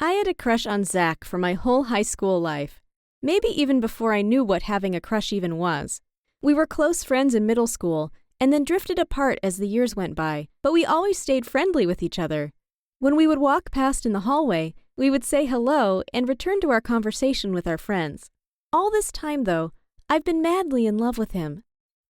I had a crush on Zach for my whole high school life, maybe even before I knew what having a crush even was. We were close friends in middle school and then drifted apart as the years went by, but we always stayed friendly with each other. When we would walk past in the hallway, we would say hello and return to our conversation with our friends. All this time, though, I've been madly in love with him.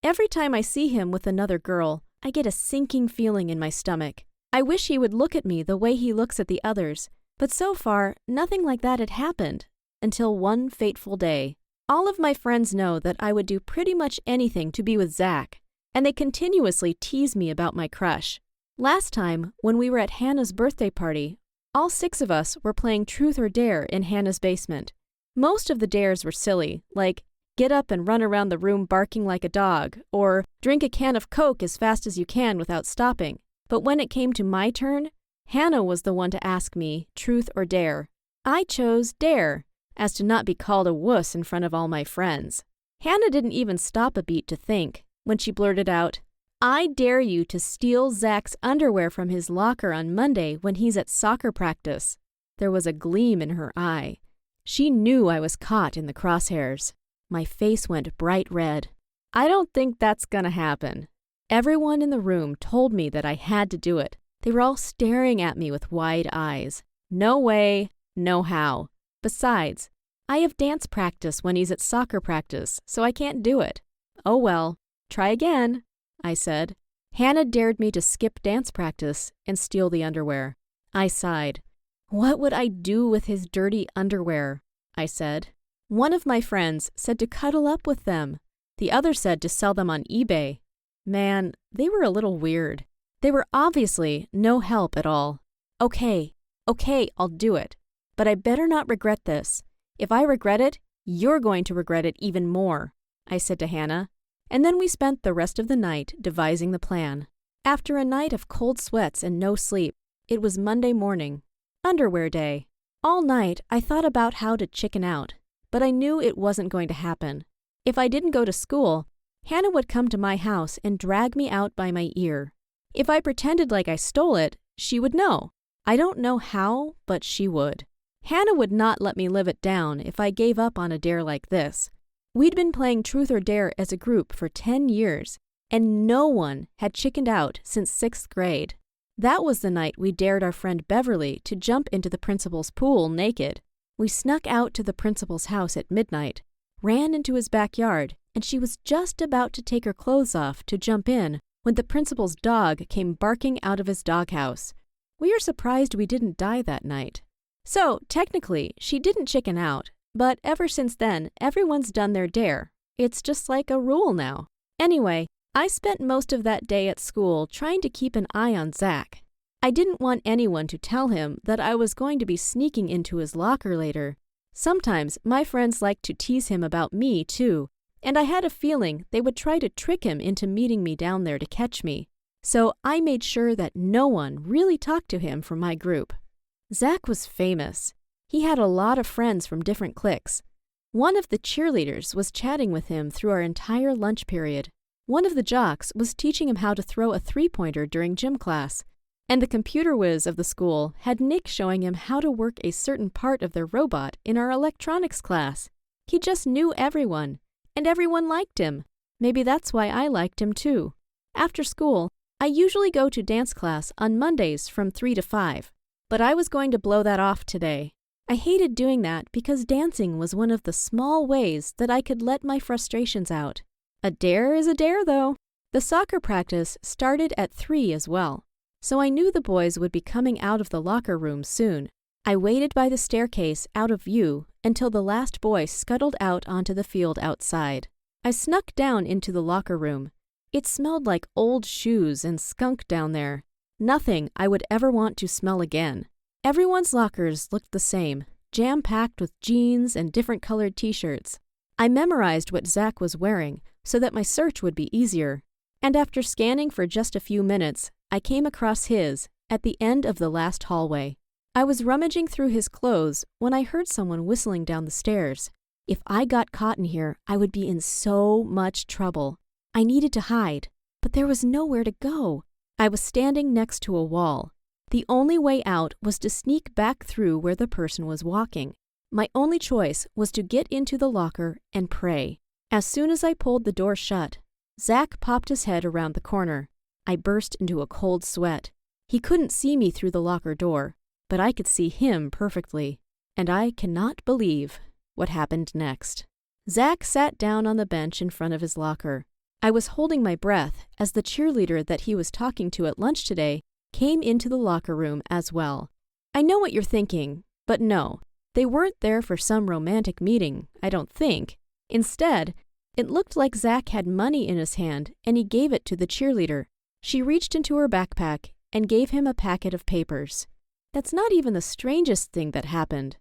Every time I see him with another girl, I get a sinking feeling in my stomach. I wish he would look at me the way he looks at the others, but so far, nothing like that had happened, until one fateful day. All of my friends know that I would do pretty much anything to be with Zach, and they continuously tease me about my crush. Last time, when we were at Hannah's birthday party, all 6 of us were playing Truth or Dare in Hannah's basement. Most of the dares were silly, like get up and run around the room barking like a dog, or drink a can of Coke as fast as you can without stopping. But when it came to my turn, Hannah was the one to ask me, Truth or Dare. I chose Dare, as to not be called a wuss in front of all my friends. Hannah didn't even stop a beat to think when she blurted out, "I dare you to steal Zach's underwear from his locker on Monday when he's at soccer practice." There was a gleam in her eye. She knew I was caught in the crosshairs. My face went bright red. I don't think that's gonna happen. Everyone in the room told me that I had to do it. They were all staring at me with wide eyes. No way, no how. Besides, I have dance practice when he's at soccer practice, so I can't do it. Oh well, try again, I said. Hannah dared me to skip dance practice and steal the underwear. I sighed. What would I do with his dirty underwear? I said. One of my friends said to cuddle up with them. The other said to sell them on eBay. Man, they were a little weird. They were obviously no help at all. Okay, I'll do it. But I better not regret this. If I regret it, you're going to regret it even more, I said to Hannah. And then we spent the rest of the night devising the plan. After a night of cold sweats and no sleep, it was Monday morning, underwear day. All night, I thought about how to chicken out, but I knew it wasn't going to happen. If I didn't go to school, Hannah would come to my house and drag me out by my ear. If I pretended like I stole it, she would know. I don't know how, but she would. Hannah would not let me live it down if I gave up on a dare like this. We'd been playing Truth or Dare as a group for 10 years, and no one had chickened out since 6th grade. That was the night we dared our friend Beverly to jump into the principal's pool naked. We snuck out to the principal's house at midnight, ran into his backyard, and she was just about to take her clothes off to jump in when the principal's dog came barking out of his doghouse. We are surprised we didn't die that night. So, technically, she didn't chicken out, but ever since then, everyone's done their dare. It's just like a rule now. Anyway, I spent most of that day at school trying to keep an eye on Zach. I didn't want anyone to tell him that I was going to be sneaking into his locker later. Sometimes my friends liked to tease him about me, too, and I had a feeling they would try to trick him into meeting me down there to catch me. So I made sure that no one really talked to him from my group. Zach was famous. He had a lot of friends from different cliques. One of the cheerleaders was chatting with him through our entire lunch period. One of the jocks was teaching him how to throw a three-pointer during gym class. And the computer whiz of the school had Nick showing him how to work a certain part of their robot in our electronics class. He just knew everyone, and everyone liked him. Maybe that's why I liked him too. After school, I usually go to dance class on Mondays from 3 to 5, but I was going to blow that off today. I hated doing that because dancing was one of the small ways that I could let my frustrations out. A dare is a dare, though. The soccer practice started at 3 as well, so I knew the boys would be coming out of the locker room soon. I waited by the staircase out of view until the last boy scuttled out onto the field outside. I snuck down into the locker room. It smelled like old shoes and skunk down there. Nothing I would ever want to smell again. Everyone's lockers looked the same, jam-packed with jeans and different colored t-shirts. I memorized what Zach was wearing so that my search would be easier. And after scanning for just a few minutes, I came across his at the end of the last hallway. I was rummaging through his clothes when I heard someone whistling down the stairs. If I got caught in here, I would be in so much trouble. I needed to hide, but there was nowhere to go. I was standing next to a wall. The only way out was to sneak back through where the person was walking. My only choice was to get into the locker and pray. As soon as I pulled the door shut, Zach popped his head around the corner. I burst into a cold sweat. He couldn't see me through the locker door, but I could see him perfectly. And I cannot believe what happened next. Zach sat down on the bench in front of his locker. I was holding my breath as the cheerleader that he was talking to at lunch today came into the locker room as well. I know what you're thinking, but no, they weren't there for some romantic meeting, I don't think. Instead, it looked like Zach had money in his hand and he gave it to the cheerleader. She reached into her backpack and gave him a packet of papers. That's not even the strangest thing that happened.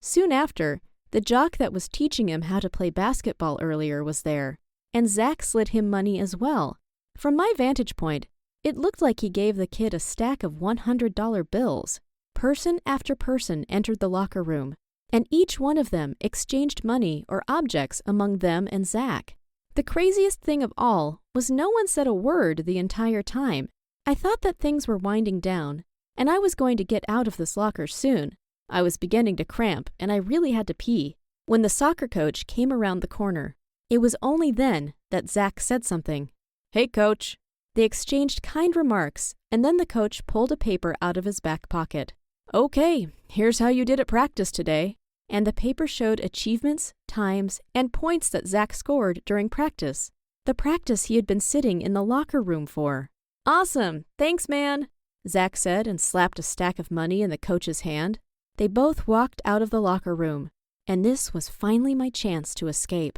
Soon after, the jock that was teaching him how to play basketball earlier was there, and Zach slid him money as well. From my vantage point, it looked like he gave the kid a stack of $100 bills. Person after person entered the locker room, and each one of them exchanged money or objects among them and Zach. The craziest thing of all was no one said a word the entire time. I thought that things were winding down, and I was going to get out of this locker soon. I was beginning to cramp, and I really had to pee, when the soccer coach came around the corner. It was only then that Zach said something. "Hey, coach." They exchanged kind remarks, and then the coach pulled a paper out of his back pocket. "Okay, here's how you did at practice today." And the paper showed achievements, times, and points that Zach scored during practice. The practice he had been sitting in the locker room for. "Awesome, thanks, man," Zach said and slapped a stack of money in the coach's hand. They both walked out of the locker room, and this was finally my chance to escape.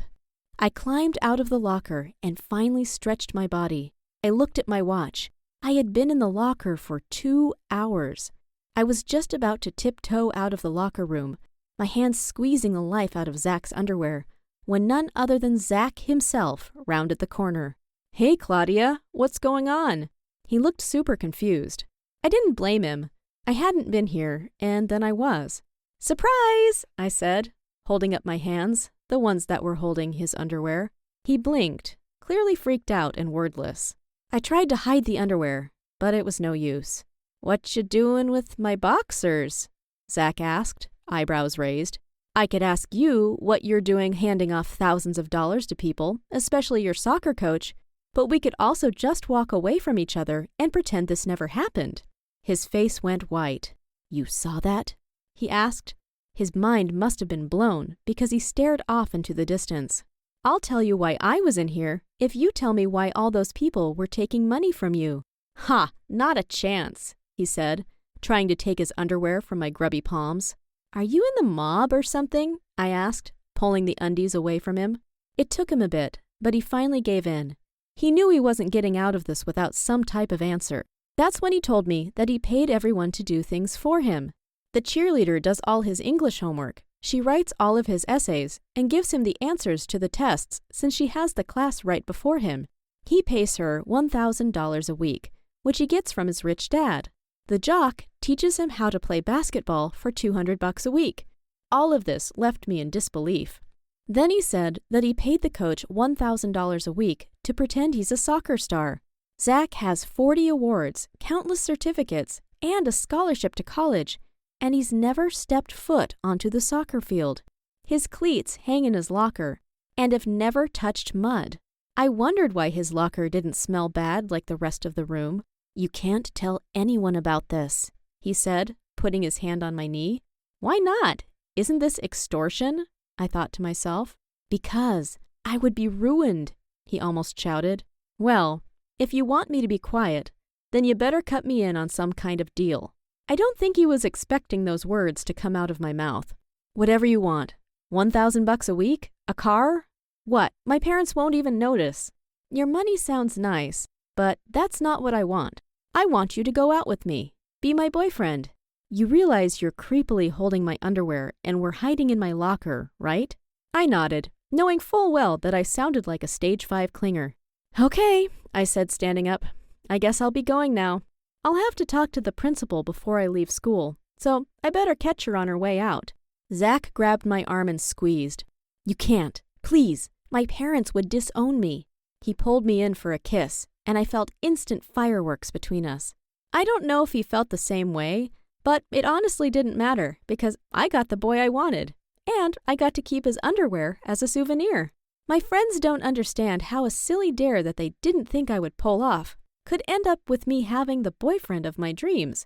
I climbed out of the locker and finally stretched my body. I looked at my watch. I had been in the locker for 2 hours. I was just about to tiptoe out of the locker room, my hands squeezing the life out of Zach's underwear, when none other than Zach himself rounded the corner. "Hey, Claudia, what's going on?" He looked super confused. I didn't blame him. I hadn't been here, and then I was. "Surprise!" I said, holding up my hands, the ones that were holding his underwear. He blinked, clearly freaked out and wordless. I tried to hide the underwear, but it was no use. "What you doing with my boxers?" Zach asked, eyebrows raised. "I could ask you what you're doing handing off thousands of dollars to people, especially your soccer coach, but we could also just walk away from each other and pretend this never happened." His face went white. "You saw that?" he asked. His mind must have been blown because he stared off into the distance. "I'll tell you why I was in here if you tell me why all those people were taking money from you." "Ha, not a chance," he said, trying to take his underwear from my grubby palms. "Are you in the mob or something?" I asked, pulling the undies away from him. It took him a bit, but he finally gave in. He knew he wasn't getting out of this without some type of answer. That's when he told me that he paid everyone to do things for him. The cheerleader does all his English homework. She writes all of his essays and gives him the answers to the tests since she has the class right before him. He pays her $1,000 a week, which he gets from his rich dad. The jock teaches him how to play basketball for $200 a week. All of this left me in disbelief. Then he said that he paid the coach $1,000 a week to pretend he's a soccer star. Zach has 40 awards, countless certificates, and a scholarship to college, and he's never stepped foot onto the soccer field. His cleats hang in his locker and have never touched mud. I wondered why his locker didn't smell bad like the rest of the room. "You can't tell anyone about this," he said, putting his hand on my knee. "Why not? Isn't this extortion?" I thought to myself. "Because I would be ruined," he almost shouted. "Well, if you want me to be quiet, then you better cut me in on some kind of deal." I don't think he was expecting those words to come out of my mouth. "Whatever you want. $1,000 a week? A car? What? My parents won't even notice." "Your money sounds nice, but that's not what I want. I want you to go out with me. Be my boyfriend. You realize you're creepily holding my underwear and we're hiding in my locker, right?" I nodded, knowing full well that I sounded like a stage 5 clinger. "Okay," I said, standing up. "I guess I'll be going now. I'll have to talk to the principal before I leave school, so I better catch her on her way out." Zach grabbed my arm and squeezed. "You can't. Please. My parents would disown me." He pulled me in for a kiss, and I felt instant fireworks between us. I don't know if he felt the same way, but it honestly didn't matter because I got the boy I wanted, and I got to keep his underwear as a souvenir. My friends don't understand how a silly dare that they didn't think I would pull off could end up with me having the boyfriend of my dreams.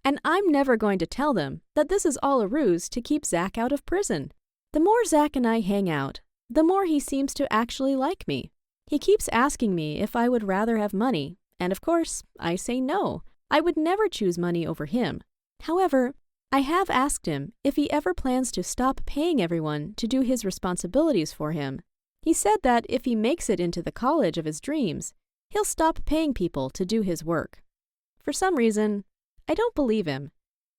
And I'm never going to tell them that this is all a ruse to keep Zach out of prison. The more Zach and I hang out, the more he seems to actually like me. He keeps asking me if I would rather have money, and of course, I say no. I would never choose money over him. However, I have asked him if he ever plans to stop paying everyone to do his responsibilities for him. He said that if he makes it into the college of his dreams, he'll stop paying people to do his work. For some reason, I don't believe him.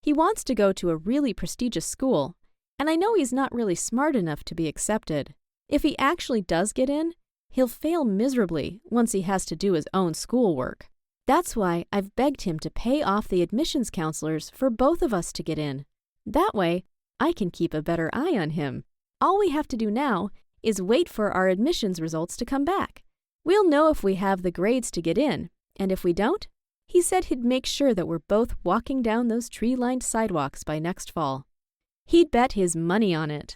He wants to go to a really prestigious school, and I know he's not really smart enough to be accepted. If he actually does get in, he'll fail miserably once he has to do his own schoolwork. That's why I've begged him to pay off the admissions counselors for both of us to get in. That way, I can keep a better eye on him. All we have to do now is wait for our admissions results to come back. We'll know if we have the grades to get in, and if we don't, he said he'd make sure that we're both walking down those tree-lined sidewalks by next fall. He'd bet his money on it.